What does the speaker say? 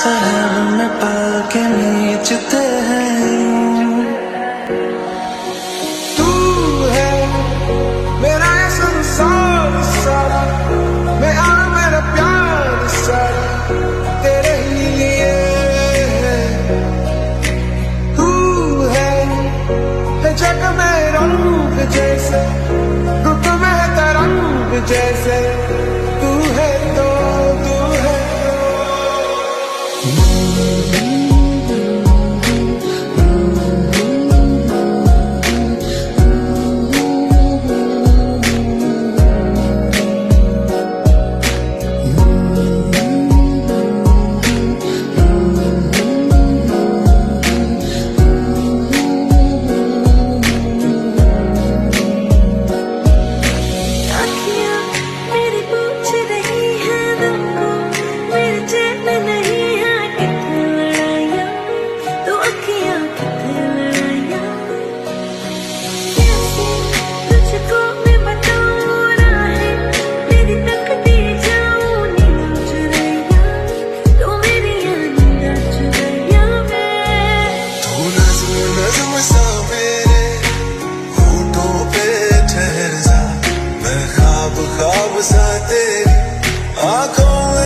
शहर में पाके नीचते हैं। तू है मेरा ये संसार सारा, मेरा प्यार सारा तेरे ही लिए है। तू है जग में रंग जैसे, रुत में है तरंग जैसे, तू है तो तू है तो।